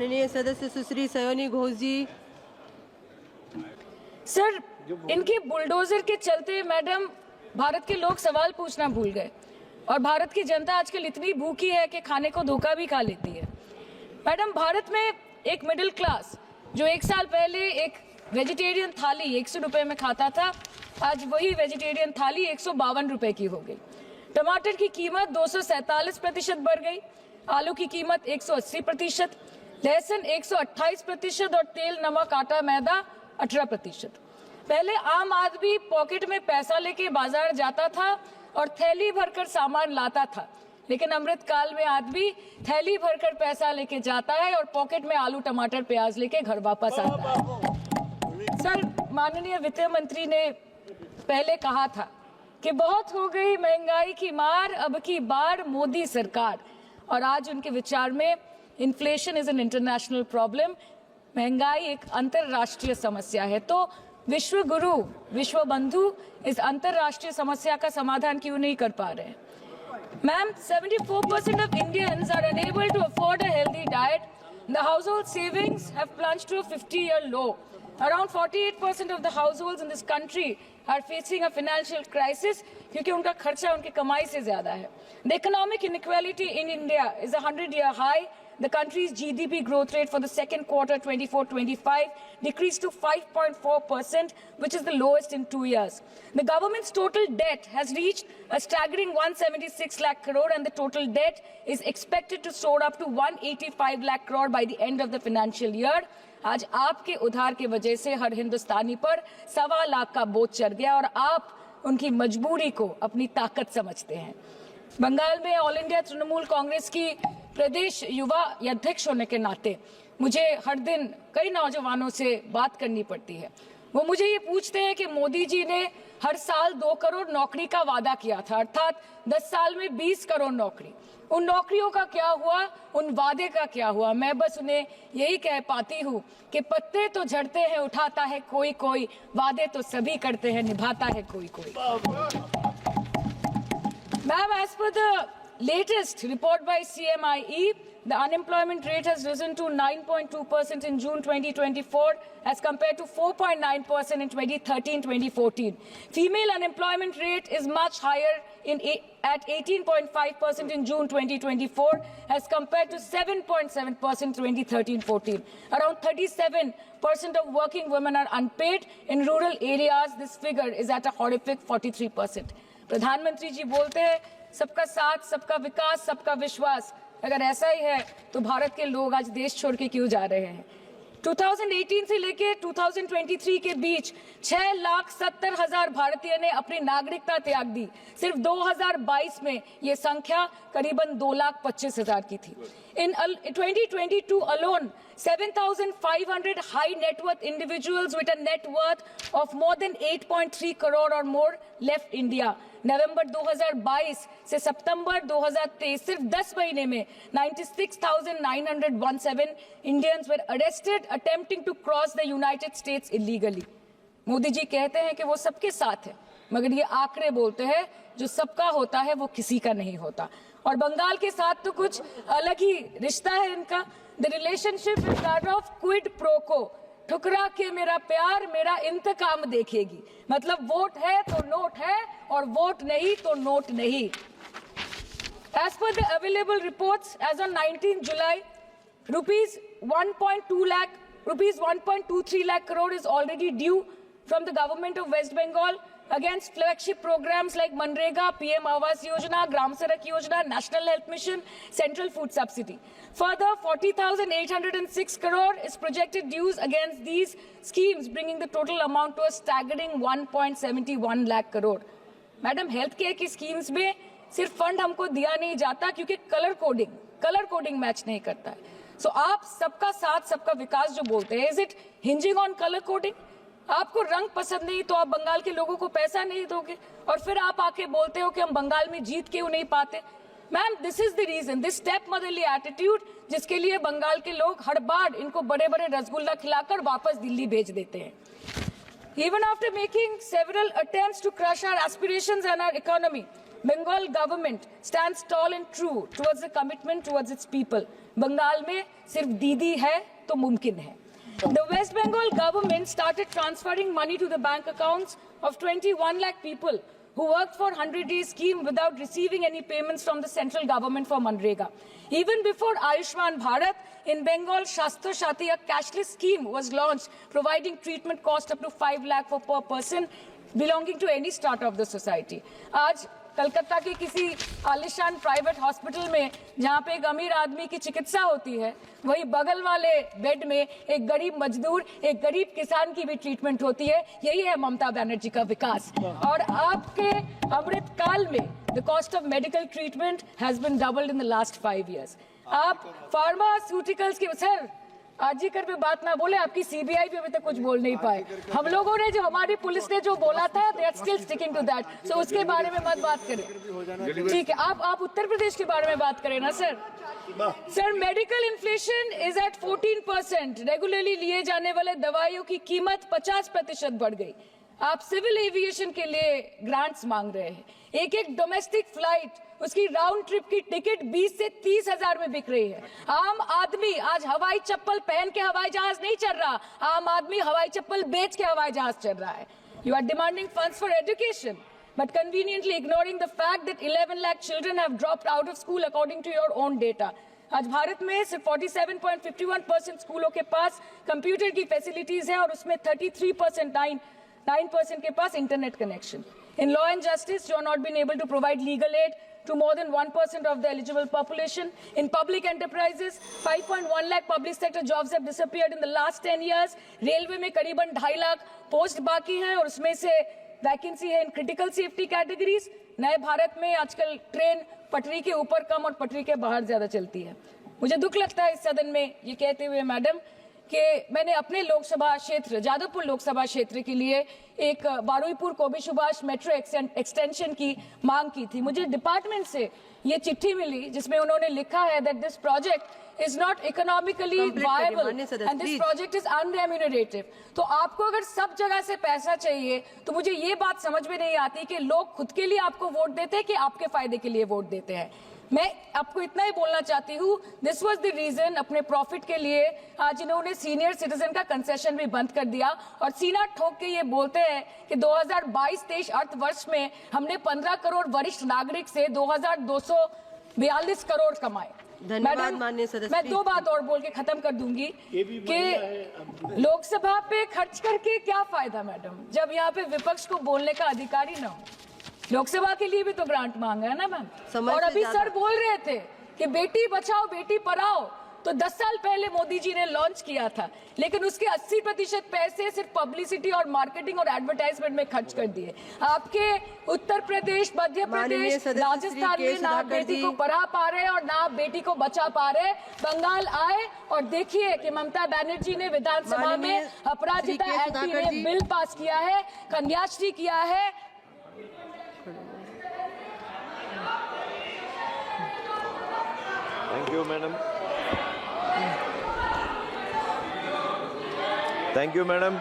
माननीय सदस्य सुश्री सयोनी घोष जी। सर, इनके बुलडोजर के चलते मैडम भारत के लोग सवाल पूछना भूल गए और भारत की जनता आजकल इतनी भूखी है कि खाने को धोखा भी खा लेती है। मैडम, भारत में एक मिडिल क्लास जो एक साल पहले एक वेजिटेरियन थाली 100 रुपए में खाता था, आज वही वेजिटेरियन थाली 152 रुपए की हो गई। टमाटर की कीमत 247% बढ़ गई, आलू की कीमत 180%, लहसुन 128% और तेल, नमक, आटा, मैदा 18%। पहले आम आदमी पॉकेट में पैसा लेके बाजार जाता था और थैली भरकर सामान लाता था, लेकिन अमृत काल में आदमी थैली भरकर पैसा लेके जाता है और पॉकेट में आलू, टमाटर, प्याज लेके घर वापस आता है। सर, माननीय वित्त मंत्री ने पहले कहा था कि बहुत हो गई महंगाई की मार, अब की बार मोदी सरकार, और आज उनके विचार में inflation is an international problem, महंगाई एक अंतरराष्ट्रीय समस्या है। तो विश्व गुरु, विश्व बंधु इस अंतरराष्ट्रीय समस्या का समाधान क्यों नहीं कर पा रहे हैं? Ma'am, 74% of Indians are unable to afford a healthy diet. The household savings have plunged to a 50-year low. Around 48% of the households in this country are facing a financial crisis क्योंकि उनका खर्चा उनकी कमाई से ज्यादा है। The economic inequality in India is a 100-year high. The country's GDP growth rate for the second quarter 24-25 decreased to 5.4%, which is the lowest in 2 years. The government's total debt has reached a staggering 176 lakh crore, and the total debt is expected to soar up to 185 lakh crore by the end of the financial year. आज आपके उधार की वजह से हर हिंदुस्तानी पर 1.25 लाख का बोझ चढ़ गया और आप उनकी मजबूरी को अपनी ताकत समझते हैं। बंगाल में ऑल इंडिया तृणमूल कांग्रेस की प्रदेश युवा अध्यक्ष होने के नाते मुझे हर दिन कई नौजवानों से बात करनी पड़ती है। वो मुझे ये पूछते हैं कि मोदी जी ने हर साल 2 करोड़ नौकरी का वादा किया था, अर्थात 10 साल में 20 करोड़ नौकरी। उन नौकरियों का क्या हुआ, उन वादे का क्या हुआ? मैं बस उन्हें यही कह पाती हूँ कि पत्ते तो झड़ते हैं, उठाता है कोई कोई, वादे तो सभी करते हैं, निभाता है कोई कोई। Ma'am, as per the latest report by CMIE, the unemployment rate has risen to 9.2% in June 2024 as compared to 4.9% in 2013-2014. Female unemployment rate is much higher at 18.5% in June 2024 as compared to 7.7% in 2013-14. Around 37% of working women are unpaid. In rural areas, this figure is at a horrific 43%. प्रधानमंत्री जी बोलते हैं सबका साथ, सबका विकास, सबका विश्वास। अगर ऐसा ही है तो भारत के लोग आज देश छोड़ के क्यों जा रहे हैं? 2018 से लेके 2023 के बीच 6,70,000 भारतीय ने अपनी नागरिकता त्याग दी। सिर्फ 2022 में ये संख्या करीबन 2,25,000 की थी। In 2022 alone, 7,500 high net worth individuals with a net worth of more than 8.3 crore or more left India. नवंबर 2022 से सितंबर 2023 सिर्फ 10 महीने में 96,917 Indians were arrested attempting to cross the United States illegally. Modi ji कहते हैं कि वो सबके साथ है, मगर ये आंकड़े बोलते हैं जो सबका होता है वो किसी का नहीं होता। और बंगाल के साथ तो कुछ अलग ही रिश्ता है इनका। The relationship is that of quid pro quo. ठुकरा के मेरा प्यार मेरा इंतकाम देखेगी, मतलब वोट है तो नोट है और वोट नहीं तो नोट नहीं। As per the available reports, as on 19 July, rupees 1.23 lakh crore is already due from the government of West Bengal against flagship programs like Manrega, PM Awas Yojana, Gram Sadak Yojana, National Health Mission, Central Food Subsidy. Further, 40,806 crore is projected dues against these schemes, bringing the total amount to a staggering 1.71 lakh crore. Madam, health care की schemes में सिर्फ fund हमको दिया नहीं जाता क्योंकि colour coding match नहीं करता है। सो आप सबका साथ, सबका विकास जो बोलते हैं, is it hinging on colour coding? आपको रंग पसंद नहीं तो आप बंगाल के लोगों को पैसा नहीं दोगे और फिर आप आके बोलते हो कि हम बंगाल में जीत क्यों नहीं पाते? Ma'am, this is the reason, this step motherly attitude, जिसके लिए बंगाल के लोग हर बार इनको बड़े बड़े रसगुल्ला खिलाकर वापस दिल्ली भेज देते हैं। Even after making several attempts to crush our aspirations and our economy, Bengal government stands tall and true towards the commitment towards its people. Bengal में सिर्फ दीदी है तो मुमकिन है। The West Bengal government started transferring money to the bank accounts of 21 lakh people who worked for 100-day scheme without receiving any payments from the central government for Manrega. Even before Ayushman Bharat, in Bengal, Shastra Shati, a cashless scheme was launched, providing treatment cost up to 5 lakh for per person belonging to any strata of the society. आज कलकत्ता के किसी आलिशान private hospital में जहां पे एक अमीर आदमी की चिकित्सा होती है, वही बगल वाले बेड में एक गरीब मजदूर, एक गरीब किसान की भी ट्रीटमेंट होती है। यही है ममता बनर्जी का विकास। और आपके अमृत काल में the cost of medical treatment has been doubled in the last 5 years। आप फार्मास्यूटिकल्स के सर आरजीकर पे बात ना बोले, आपकी सीबीआई पे अभी तक कुछ बोल नहीं पाए। हम लोगों ने जो हमारी पुलिस ने जो बोला था, they are still sticking to that. So उसके बारे में मत बात करें, ठीक है? आप उत्तर प्रदेश के बारे में बात करें ना sir. Sir, medical inflation is at 14%। Regularly लिए जाने वाले दवाइयों की कीमत 50% बढ़ गई। आप सिविल एविएशन के लिए ग्रांट्स मांग रहे हैं। एक एक डोमेस्टिक फ्लाइट, उसकी राउंड ट्रिप की टिकट 20 से 30 हजार में बिक रही है। आम आदमी आज हवाई चप्पल पहन के हवाई जहाज नहीं चल रहा, आम आदमी हवाई चप्पल बेच के हवाई जहाज चल रहा है। You are demanding funds for education but conveniently ignoring the fact that 11 lakh children have dropped out of school according to your own data. आज भारत में सिर्फ 47.51% स्कूलों के पास कंप्यूटर की फैसिलिटीज है और उसमें 9% के पास internet connection. In law and justice, you are not been able to provide legal aid to more than 1% of the eligible population. In public enterprises, 5.1 lakh public sector jobs have disappeared in the last 10 years. Railway में करीबन 2.5 lakh post बाकी हैं और उसमें से vacancy है in critical safety categories. नए भारत में आजकल ट्रेन पटरी के ऊपर कम और पटरी के बाहर ज्यादा चलती है। मुझे दुख लगता है इस सदन में ये कहते हुए मैडम कि मैंने अपने लोकसभा क्षेत्र जादवपुर लोकसभा क्षेत्र के लिए एक बारुईपुर कोबी सुभाष मेट्रो एक्सटेंशन की मांग की थी। मुझे डिपार्टमेंट से ये चिट्ठी मिली जिसमें उन्होंने लिखा है that this project is not economically viable and this project is unremunerative। तो आपको अगर सब जगह से पैसा चाहिए तो मुझे ये बात समझ में नहीं आती कि लोग खुद के लिए आपको वोट देते हैं कि आपके फायदे के लिए वोट देते हैं। मैं आपको इतना ही बोलना चाहती हूँ, दिस वाज द रीजन अपने प्रॉफिट के लिए आज इन्होंने सीनियर सिटीजन का कंसेशन भी बंद कर दिया और सीना ठोक के ये बोलते हैं कि 2022-23 अर्थ वर्ष में हमने 15 करोड़ वरिष्ठ नागरिक से 2242 करोड़ कमाए। धन्यवाद माननीय सदस्य। मैं 2 बात और बोल के खत्म कर दूंगी कि लोकसभा पे खर्च करके क्या फायदा मैडम, जब यहाँ पे विपक्ष को बोलने का अधिकार ही ना हो। लोकसभा के लिए भी तो ग्रांट मांगा है ना मैम। और अभी सर बोल रहे थे कि बेटी बचाओ बेटी पढ़ाओ तो 10 साल पहले मोदी जी ने लॉन्च किया था, लेकिन उसके 80% पैसे सिर्फ पब्लिसिटी और मार्केटिंग और एडवर्टाइजमेंट में खर्च कर दिए। आपके उत्तर प्रदेश, मध्य प्रदेश, राजस्थान में ना बेटी को पढ़ा पा रहे और ना बेटी को बचा पा रहे। बंगाल आए और देखिए कि ममता बनर्जी ने विधानसभा में अपराजिता एंटी रेप बिल पास किया है, कन्याश्री किया है। Thank you, madam. Thank you, madam.